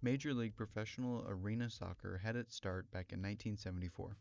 Major League Professional Arena Soccer had its start back in 1974.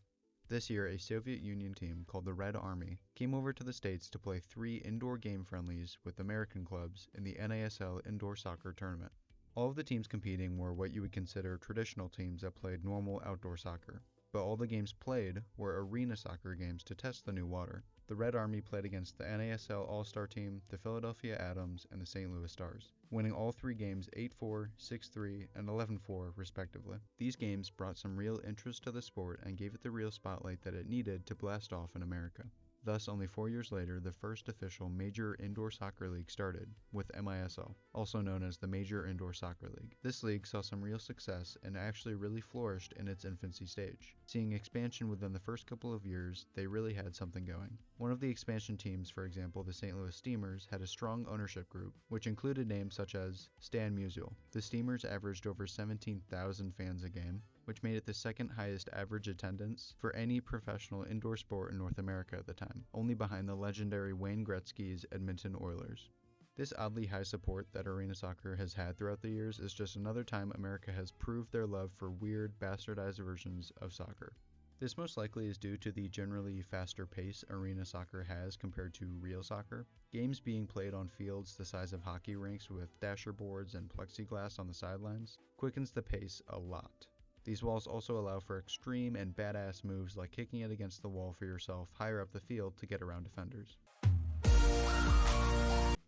This year, a Soviet Union team called the Red Army came over to the States to play 3 indoor game friendlies with American clubs in the NASL Indoor Soccer Tournament. All of the teams competing were what you would consider traditional teams that played normal outdoor soccer, but all the games played were arena soccer games to test the new water. The Red Army played against the NASL All-Star Team, the Philadelphia Atoms, and the St. Louis Stars, winning all 3 games 8-4, 6-3, and 11-4 respectively. These games brought some real interest to the sport and gave it the real spotlight that it needed to blast off in America. Thus, only 4 years later, the first official major indoor soccer league started, with MISL, also known as the Major Indoor Soccer League. This league saw some real success and actually really flourished in its infancy stage. Seeing expansion within the first couple of years, they really had something going. One of the expansion teams, for example the St. Louis Steamers, had a strong ownership group, which included names such as Stan Musial. The Steamers averaged over 17,000 fans a game, which made it the second highest average attendance for any professional indoor sport in North America at the time, only behind the legendary Wayne Gretzky's Edmonton Oilers. This oddly high support that arena soccer has had throughout the years is just another time America has proved their love for weird, bastardized versions of soccer. This most likely is due to the generally faster pace arena soccer has compared to real soccer. Games being played on fields the size of hockey rinks with dasher boards and plexiglass on the sidelines quickens the pace a lot. These walls also allow for extreme and badass moves like kicking it against the wall for yourself higher up the field to get around defenders.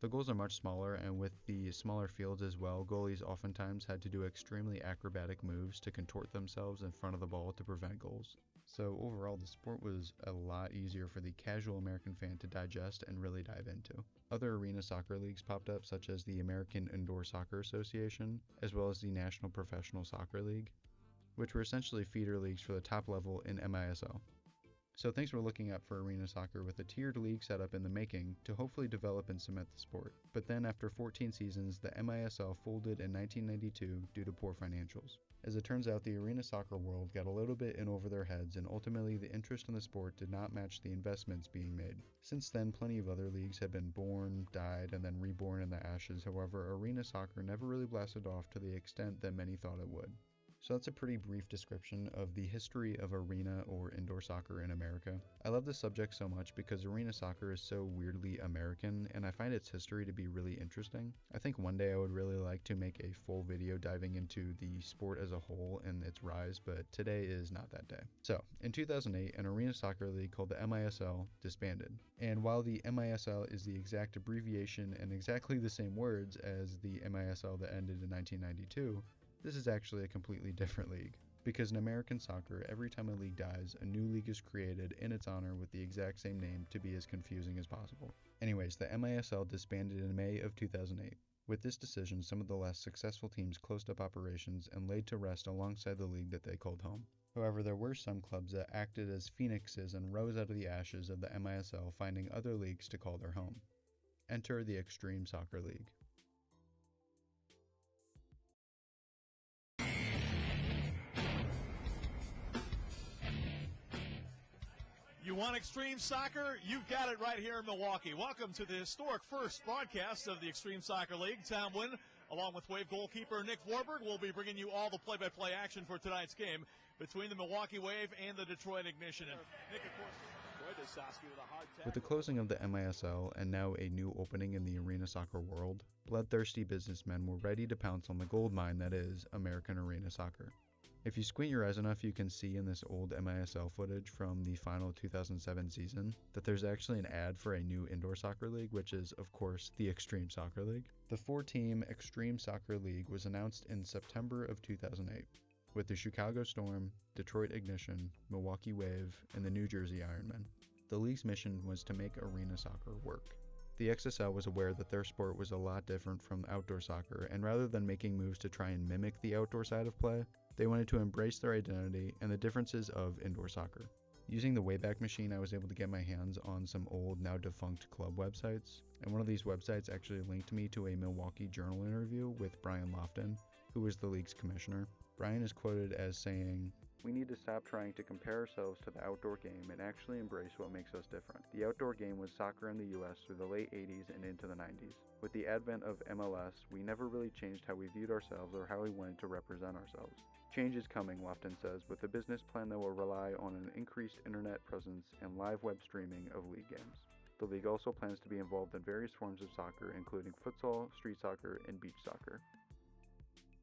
The goals are much smaller, and with the smaller fields as well, goalies oftentimes had to do extremely acrobatic moves to contort themselves in front of the ball to prevent goals. So overall, the sport was a lot easier for the casual American fan to digest and really dive into. Other arena soccer leagues popped up, such as the American Indoor Soccer Association, as well as the National Professional Soccer League, which were essentially feeder leagues for the top level in MISL. So things were looking up for arena soccer with a tiered league setup in the making to hopefully develop and cement the sport. But then after 14 seasons, the MISL folded in 1992 due to poor financials. As it turns out, the arena soccer world got a little bit in over their heads, and ultimately the interest in the sport did not match the investments being made. Since then, plenty of other leagues have been born, died, and then reborn in the ashes. However, arena soccer never really blasted off to the extent that many thought it would. So that's a pretty brief description of the history of arena or indoor soccer in America. I love this subject so much because arena soccer is so weirdly American, and I find its history to be really interesting. I think one day I would really like to make a full video diving into the sport as a whole and its rise, but today is not that day. So, in 2008, an arena soccer league called the MISL disbanded. And while the MISL is the exact abbreviation and exactly the same words as the MISL that ended in 1992, this is actually a completely different league. Because in American soccer, every time a league dies, a new league is created in its honor with the exact same name to be as confusing as possible. Anyways, the MISL disbanded in May of 2008. With this decision, some of the less successful teams closed up operations and laid to rest alongside the league that they called home. However, there were some clubs that acted as phoenixes and rose out of the ashes of the MISL, finding other leagues to call their home. Enter the Xtreme Soccer League. You want Xtreme Soccer? You've got it right here in Milwaukee. Welcome to the historic first broadcast of the Xtreme Soccer League. Tom Wynn, along with Wave goalkeeper Nick Warburg, will be bringing you all the play-by-play action for tonight's game between the Milwaukee Wave and the Detroit Ignition. And Nick, of course, with the closing of the MISL and now a new opening in the arena soccer world, bloodthirsty businessmen were ready to pounce on the gold mine that is American arena soccer. If you squint your eyes enough, you can see in this old MISL footage from the final 2007 season that there's actually an ad for a new indoor soccer league, which is, of course, the Xtreme Soccer League. The 4-team Xtreme Soccer League was announced in September of 2008, with the Chicago Storm, Detroit Ignition, Milwaukee Wave, and the New Jersey Ironmen. The league's mission was to make arena soccer work. The XSL was aware that their sport was a lot different from outdoor soccer, and rather than making moves to try and mimic the outdoor side of play, they wanted to embrace their identity and the differences of indoor soccer. Using the Wayback Machine, I was able to get my hands on some old, now defunct club websites, and one of these websites actually linked me to a Milwaukee Journal interview with Brian Lofton, who was the league's commissioner. Brian is quoted as saying, We need to stop trying to compare ourselves to the outdoor game and actually embrace what makes us different. The outdoor game was soccer in the US through the late 80s and into the 90s. With the advent of MLS, we never really changed how we viewed ourselves or how we wanted to represent ourselves. Change is coming, Lofton says, with a business plan that will rely on an increased internet presence and live web streaming of league games. The league also plans to be involved in various forms of soccer, including futsal, street soccer, and beach soccer.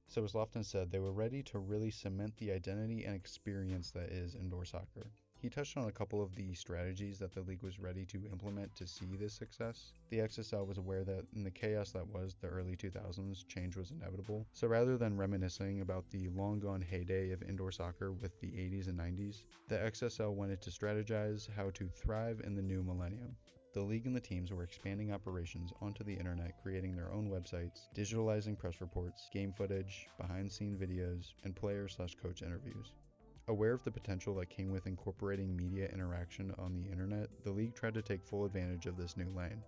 So as Lofton said, they were ready to really cement the identity and experience that is indoor soccer. He touched on a couple of the strategies that the league was ready to implement to see this success. The XSL was aware that in the chaos that was the early 2000s, change was inevitable. So rather than reminiscing about the long-gone heyday of indoor soccer with the 80s and 90s, the XSL wanted to strategize how to thrive in the new millennium. The league and the teams were expanding operations onto the internet, creating their own websites, digitalizing press reports, game footage, behind-the-scenes videos, and player/coach interviews. Aware of the potential that came with incorporating media interaction on the internet, the league tried to take full advantage of this new lane.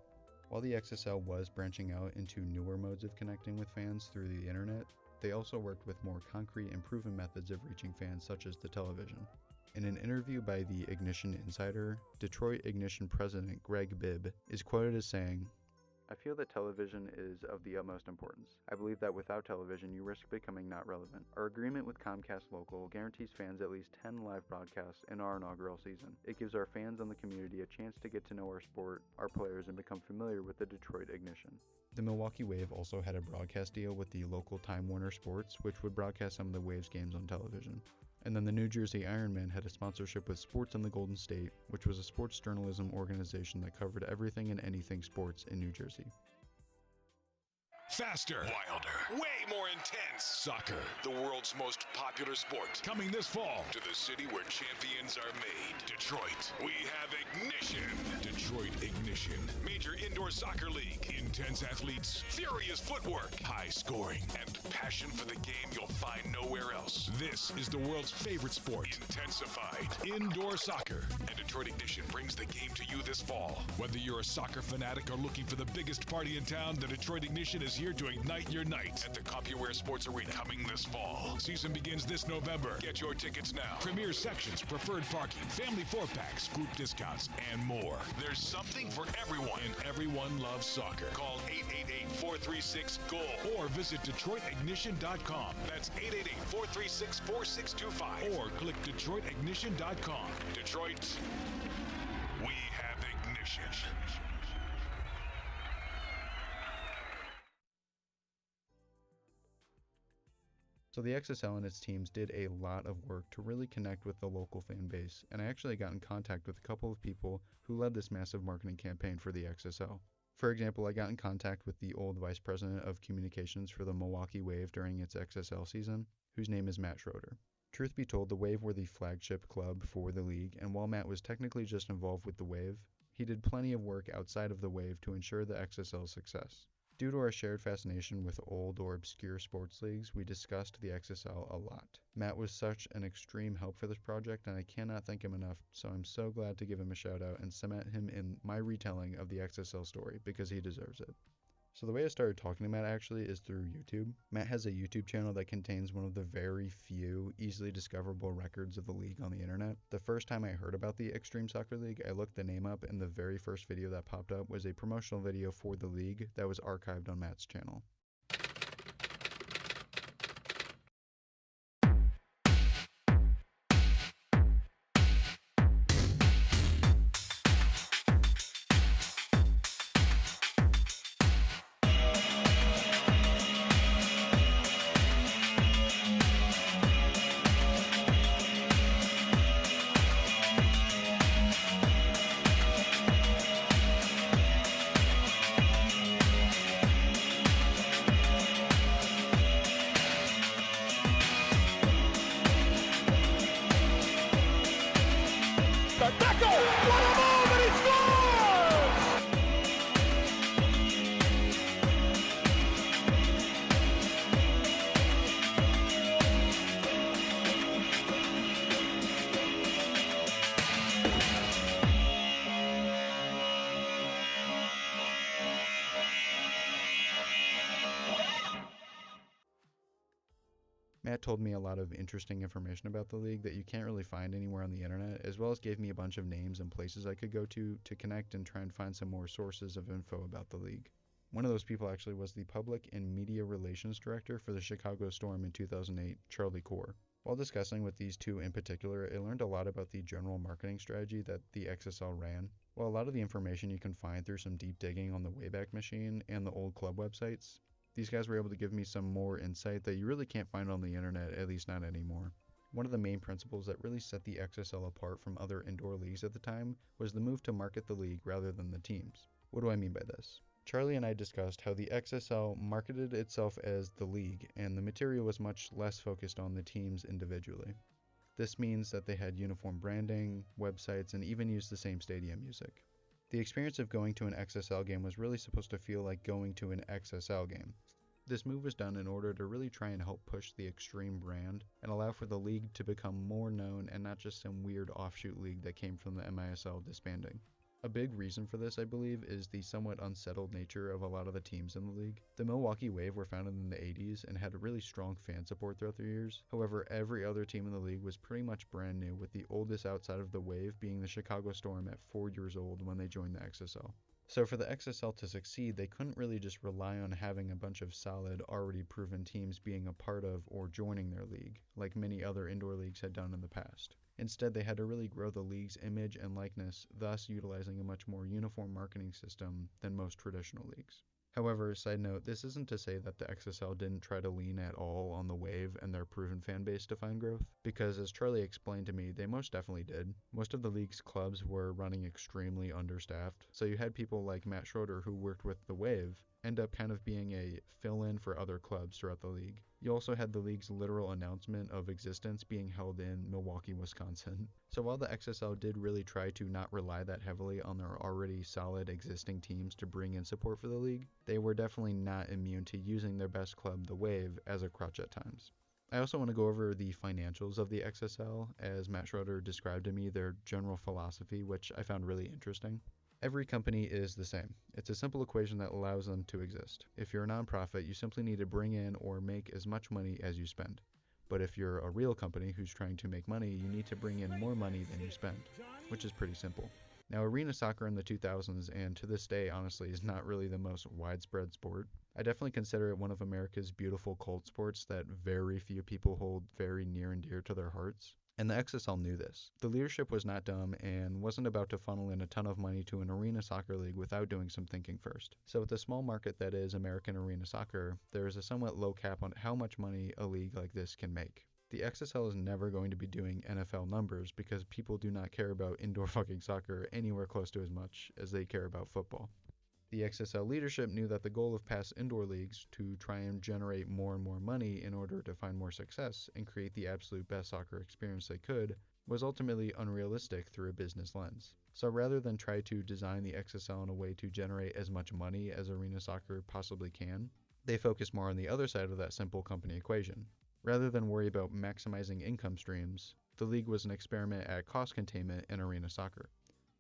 While the XSL was branching out into newer modes of connecting with fans through the internet, they also worked with more concrete and proven methods of reaching fans such as the television. In an interview by the Ignition Insider, Detroit Ignition president Greg Bibb is quoted as saying, "I feel that television is of the utmost importance. I believe that without television, you risk becoming not relevant. Our agreement with Comcast Local guarantees fans at least 10 live broadcasts in our inaugural season. It gives our fans and the community a chance to get to know our sport, our players, and become familiar with the Detroit Ignition." The Milwaukee Wave also had a broadcast deal with the local Time Warner Sports, which would broadcast some of the Wave's games on television. And then the New Jersey Ironmen had a sponsorship with Sports in the Golden State, which was a sports journalism organization that covered everything and anything sports in New Jersey. Faster, wilder, way more intense. Soccer, the world's most popular sport. Coming this fall to the city where champions are made. Detroit, we have Ignition. Detroit Ignition. Major indoor soccer league. Intense athletes, furious footwork, high scoring, and passion for the game you'll find nowhere else. This is the world's favorite sport. Intensified indoor soccer. And Detroit Ignition brings the game to you this fall. Whether you're a soccer fanatic or looking for the biggest party in town, the Detroit Ignition is here to ignite your night at the CompuWare Sports Arena coming this fall. Season begins this November. Get your tickets now. Premier sections, preferred parking, family 4-packs, group discounts, and more. There's something for everyone, and everyone loves soccer. Call 888-436-GOAL or visit DetroitIgnition.com. That's 888-436-4625 or click DetroitIgnition.com. Detroit, we have ignition. So the XSL and its teams did a lot of work to really connect with the local fan base, and I actually got in contact with a couple of people who led this massive marketing campaign for the XSL. For example, I got in contact with the old vice president of communications for the Milwaukee Wave during its XSL season, whose name is Matt Schroeder. Truth be told, the Wave were the flagship club for the league, and while Matt was technically just involved with the Wave, he did plenty of work outside of the Wave to ensure the XSL's success. Due to our shared fascination with old or obscure sports leagues, we discussed the XSL a lot. Matt was such an extreme help for this project, and I cannot thank him enough, so I'm so glad to give him a shout out and cement him in my retelling of the XSL story, because he deserves it. So the way I started talking to Matt actually is through YouTube. Matt has a YouTube channel that contains one of the very few easily discoverable records of the league on the internet. The first time I heard about the Xtreme Soccer League, I looked the name up, and the very first video that popped up was a promotional video for the league that was archived on Matt's channel. Matt told me a lot of interesting information about the league that you can't really find anywhere on the internet, as well as gave me a bunch of names and places I could go to connect and try and find some more sources of info about the league. One of those people actually was the Public and Media Relations Director for the Chicago Storm in 2008, Charlie Core. While discussing with these two in particular, I learned a lot about the general marketing strategy that the XSL ran. While a lot of the information you can find through some deep digging on the Wayback Machine and the old club websites, these guys were able to give me some more insight that you really can't find on the internet, at least not anymore. One of the main principles that really set the XSL apart from other indoor leagues at the time was the move to market the league rather than the teams. What do I mean by this? Charlie and I discussed how the XSL marketed itself as the league, and the material was much less focused on the teams individually. This means that they had uniform branding, websites, and even used the same stadium music. The experience of going to an XSL game was really supposed to feel like going to an XSL game. This move was done in order to really try and help push the Xtreme brand and allow for the league to become more known and not just some weird offshoot league that came from the MISL disbanding. A big reason for this, I believe, is the somewhat unsettled nature of a lot of the teams in the league. The Milwaukee Wave were founded in the 80s and had a really strong fan support throughout the years. However, every other team in the league was pretty much brand new, with the oldest outside of the Wave being the Chicago Storm at 4 years old when they joined the XSL. So for the XSL to succeed, they couldn't really just rely on having a bunch of solid, already proven teams being a part of or joining their league, like many other indoor leagues had done in the past. Instead, they had to really grow the league's image and likeness, thus utilizing a much more uniform marketing system than most traditional leagues. However, side note, this isn't to say that the XSL didn't try to lean at all on the Wave and their proven fan base to find growth, because as Charlie explained to me, they most definitely did. Most of the league's clubs were running extremely understaffed, so you had people like Matt Schroeder, who worked with the Wave, end up kind of being a fill-in for other clubs throughout the league. You also had the league's literal announcement of existence being held in Milwaukee, Wisconsin. So while the XSL did really try to not rely that heavily on their already solid existing teams to bring in support for the league, they were definitely not immune to using their best club, the Wave, as a crutch at times. I also want to go over the financials of the XSL, as Matt Schroeder described to me their general philosophy, which I found really interesting. Every company is the same. It's a simple equation that allows them to exist. If you're a nonprofit, you simply need to bring in or make as much money as you spend. But if you're a real company who's trying to make money, you need to bring in more money than you spend, which is pretty simple. Now, arena soccer in the 2000s, and to this day, honestly, is not really the most widespread sport. I definitely consider it one of America's beautiful cult sports that very few people hold very near and dear to their hearts. And the XSL knew this. The leadership was not dumb and wasn't about to funnel in a ton of money to an arena soccer league without doing some thinking first. So with the small market that is American arena soccer, there is a somewhat low cap on how much money a league like this can make. The XSL is never going to be doing NFL numbers because people do not care about indoor fucking soccer anywhere close to as much as they care about football. The XSL leadership knew that the goal of past indoor leagues to try and generate more and more money in order to find more success and create the absolute best soccer experience they could was ultimately unrealistic through a business lens. So rather than try to design the XSL in a way to generate as much money as arena soccer possibly can, they focused more on the other side of that simple company equation. Rather than worry about maximizing income streams, the league was an experiment at cost containment in arena soccer,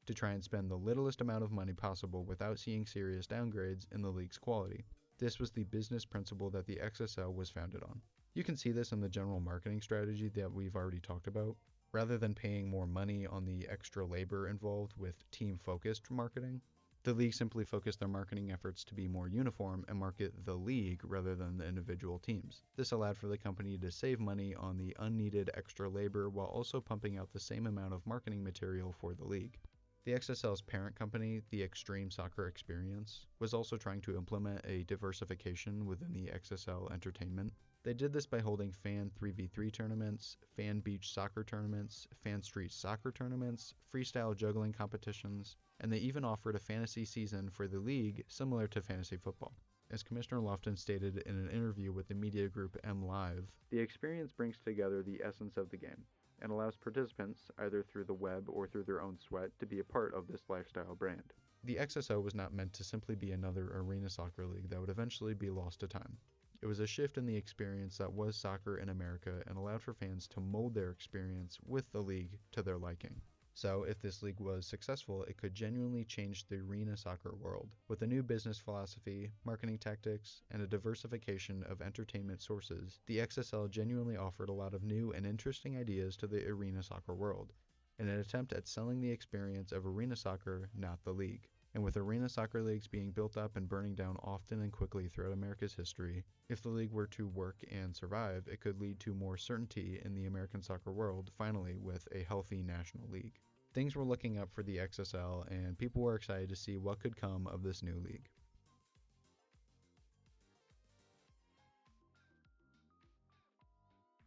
to try and spend the littlest amount of money possible without seeing serious downgrades in the league's quality. This was the business principle that the XSL was founded on. You can see this in the general marketing strategy that we've already talked about. Rather than paying more money on the extra labor involved with team-focused marketing, the league simply focused their marketing efforts to be more uniform and market the league rather than the individual teams. This allowed for the company to save money on the unneeded extra labor while also pumping out the same amount of marketing material for the league. The XSL's parent company, the Xtreme Soccer Experience, was also trying to implement a diversification within the XSL entertainment. They did this by holding fan 3v3 tournaments, fan beach soccer tournaments, fan street soccer tournaments, freestyle juggling competitions, and they even offered a fantasy season for the league similar to fantasy football. As Commissioner Lofton stated in an interview with the media group M Live, the experience brings together the essence of the game and allows participants, either through the web or through their own sweat, to be a part of this lifestyle brand. The XSO was not meant to simply be another arena soccer league that would eventually be lost to time. It was a shift in the experience that was soccer in America and allowed for fans to mold their experience with the league to their liking. So, if this league was successful, it could genuinely change the arena soccer world. With a new business philosophy, marketing tactics, and a diversification of entertainment sources, the XSL genuinely offered a lot of new and interesting ideas to the arena soccer world, in an attempt at selling the experience of arena soccer, not the league. And with arena soccer leagues being built up and burning down often and quickly throughout America's history, if the league were to work and survive, it could lead to more certainty in the American soccer world, finally with a healthy national league. Things were looking up for the XSL, and people were excited to see what could come of this new league.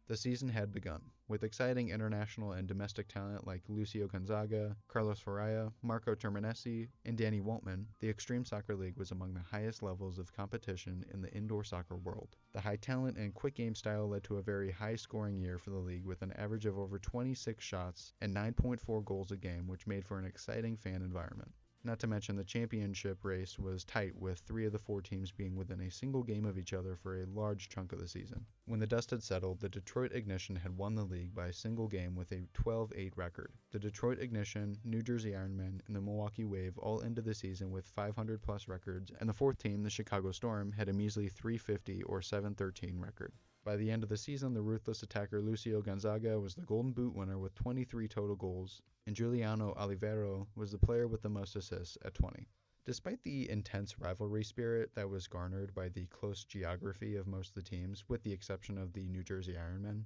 The season had begun, with exciting international and domestic talent like Lucio Gonzaga, Carlos Ferreira, Marco Terminesi, and Danny Waltman. The Xtreme Soccer League was among the highest levels of competition in the indoor soccer world. The high talent and quick game style led to a very high-scoring year for the league, with an average of over 26 shots and 9.4 goals a game, which made for an exciting fan environment. Not to mention the championship race was tight, with 3 of the 4 teams being within a single game of each other for a large chunk of the season. When the dust had settled, the Detroit Ignition had won the league by a single game with a 12-8 record. The Detroit Ignition, New Jersey Ironmen, and the Milwaukee Wave all ended the season with 500-plus records, and the 4th team, the Chicago Storm, had a measly 350 or 713 record. By the end of the season, the ruthless attacker Lucio Gonzaga was the Golden Boot winner with 23 total goals, and Giuliano Olivero was the player with the most assists at 20. Despite the intense rivalry spirit that was garnered by the close geography of most of the teams, with the exception of the New Jersey Ironmen,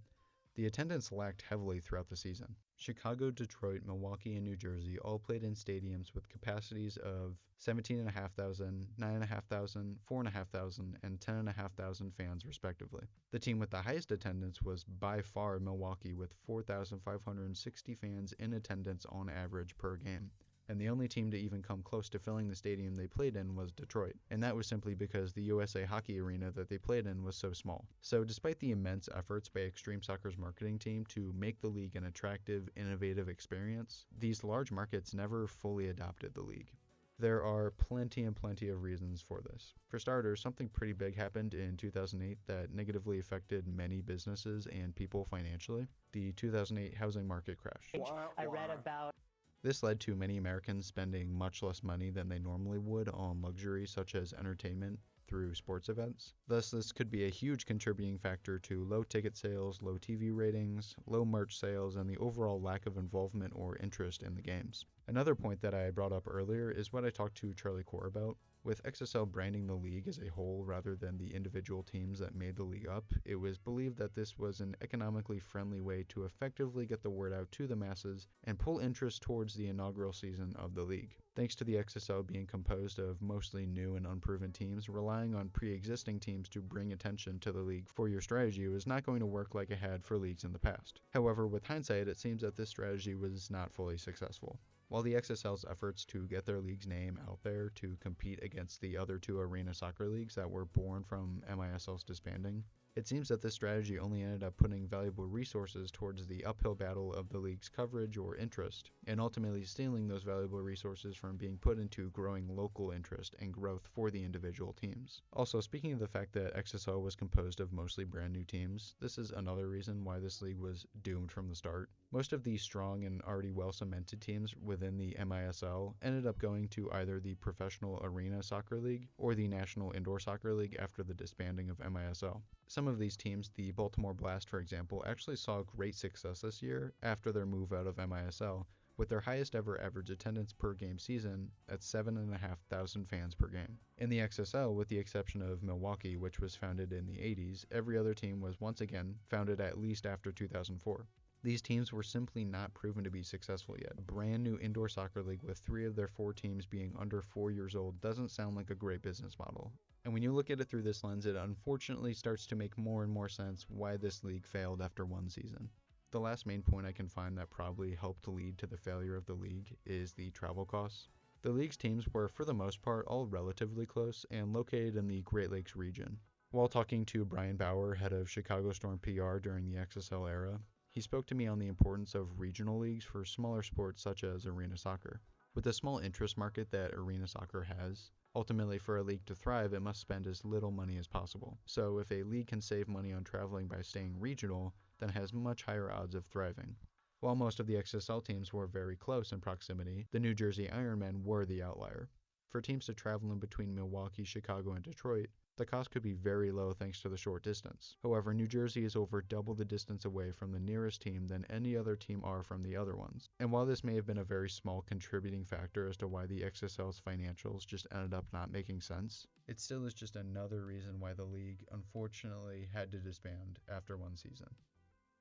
the attendance lacked heavily throughout the season. Chicago, Detroit, Milwaukee, and New Jersey all played in stadiums with capacities of 17,500, 9,500, 4,500, and 10,500 fans respectively. The team with the highest attendance was by far Milwaukee, with 4,560 fans in attendance on average per game. And the only team to even come close to filling the stadium they played in was Detroit, and that was simply because the USA Hockey Arena that they played in was so small. So despite the immense efforts by Xtreme Soccer's marketing team to make the league an attractive, innovative experience, these large markets never fully adopted the league. There are plenty of reasons for this. For starters, something pretty big happened in 2008 that negatively affected many businesses and people financially: the 2008 housing market crash. I read about This led to many Americans spending much less money than they normally would on luxuries such as entertainment through sports events. Thus, this could be a huge contributing factor to low ticket sales, low TV ratings, low merch sales, and the overall lack of involvement or interest in the games. Another point that I brought up earlier is what I talked to Charlie Core about. With XSL branding the league as a whole rather than the individual teams that made the league up, it was believed that this was an economically friendly way to effectively get the word out to the masses and pull interest towards the inaugural season of the league. Thanks to the XSL being composed of mostly new and unproven teams, relying on pre-existing teams to bring attention to the league for your strategy was not going to work like it had for leagues in the past. However, with hindsight, it seems that this strategy was not fully successful. While the XSL's efforts to get their league's name out there to compete against the other 2 arena soccer leagues that were born from MISL's disbanding, it seems that this strategy only ended up putting valuable resources towards the uphill battle of the league's coverage or interest, and ultimately stealing those valuable resources from being put into growing local interest and growth for the individual teams. Also, speaking of the fact that XSL was composed of mostly brand new teams, this is another reason why this league was doomed from the start. Most of the strong and already well-cemented teams within the MISL ended up going to either the Professional Arena Soccer League or the National Indoor Soccer League after the disbanding of MISL. Some of these teams, the Baltimore Blast for example, actually saw great success this year after their move out of MISL, with their highest ever average attendance per game season at 7,500 fans per game. In the XSL, with the exception of Milwaukee, which was founded in the 80s, every other team was once again founded at least after 2004. These teams were simply not proven to be successful yet. A brand new indoor soccer league with 3 of their 4 teams being under 4 years old doesn't sound like a great business model. And when you look at it through this lens, it unfortunately starts to make more and more sense why this league failed after 1 season. The last main point I can find that probably helped lead to the failure of the league is the travel costs. The league's teams were, for the most part, all relatively close and located in the Great Lakes region. While talking to Brian Bauer, head of Chicago Storm PR during the XSL era, he spoke to me on the importance of regional leagues for smaller sports such as arena soccer. With the small interest market that arena soccer has, ultimately for a league to thrive, it must spend as little money as possible. So if a league can save money on traveling by staying regional, then it has much higher odds of thriving. While most of the XSL teams were very close in proximity, the New Jersey Ironmen were the outlier. For teams to travel in between Milwaukee, Chicago, and Detroit, the cost could be very low thanks to the short distance. However, New Jersey is over double the distance away from the nearest team than any other team are from the other ones. And while this may have been a very small contributing factor as to why the XSL's financials just ended up not making sense, it still is just another reason why the league unfortunately had to disband after one season.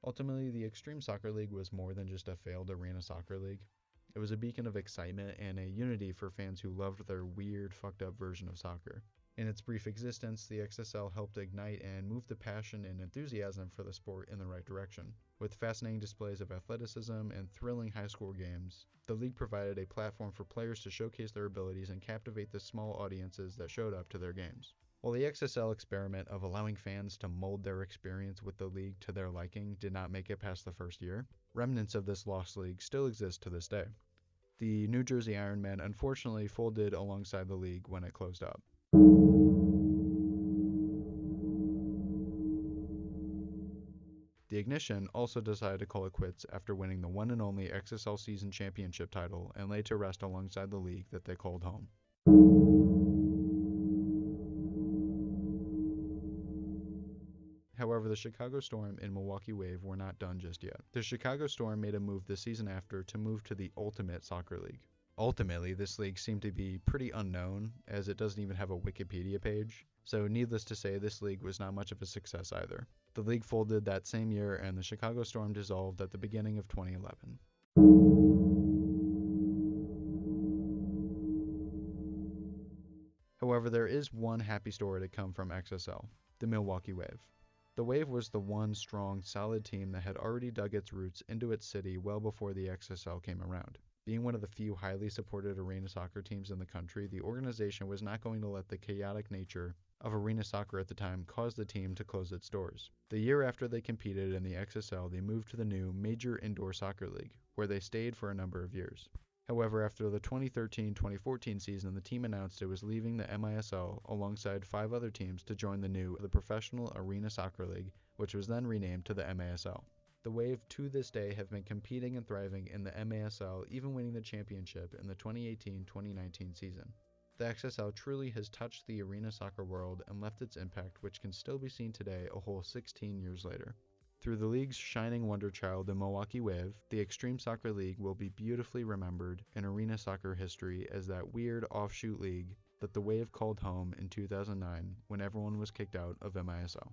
Ultimately, the Xtreme Soccer League was more than just a failed arena soccer league. It was a beacon of excitement and a unity for fans who loved their weird, fucked up version of soccer. In its brief existence, the XSL helped ignite and move the passion and enthusiasm for the sport in the right direction. With fascinating displays of athleticism and thrilling high-score games, the league provided a platform for players to showcase their abilities and captivate the small audiences that showed up to their games. While the XSL experiment of allowing fans to mold their experience with the league to their liking did not make it past the first year, remnants of this lost league still exist to this day. The New Jersey Ironmen unfortunately folded alongside the league when it closed up. The Ignition also decided to call it quits after winning the one and only XSL season championship title and lay to rest alongside the league that they called home. However, the Chicago Storm and Milwaukee Wave were not done just yet. The Chicago Storm made a move the season after to move to the Ultimate Soccer League. Ultimately, this league seemed to be pretty unknown, as it doesn't even have a Wikipedia page, so needless to say, this league was not much of a success either. The league folded that same year, and the Chicago Storm dissolved at the beginning of 2011. However, there is one happy story to come from XSL, the Milwaukee Wave. The Wave was the one strong, solid team that had already dug its roots into its city well before the XSL came around. Being one of the few highly supported arena soccer teams in the country, the organization was not going to let the chaotic nature of arena soccer at the time cause the team to close its doors. The year after they competed in the XSL, they moved to the new Major Indoor Soccer League, where they stayed for a number of years. However, after the 2013-2014 season, the team announced it was leaving the MISL alongside 5 other teams to join the Professional Arena Soccer League, which was then renamed to the MASL. The Wave to this day have been competing and thriving in the MASL, even winning the championship in the 2018-2019 season. The XSL truly has touched the arena soccer world and left its impact, which can still be seen today a whole 16 years later. Through the league's shining wonder child, the Milwaukee Wave, the Xtreme Soccer League will be beautifully remembered in arena soccer history as that weird offshoot league that the Wave called home in 2009 when everyone was kicked out of MISL.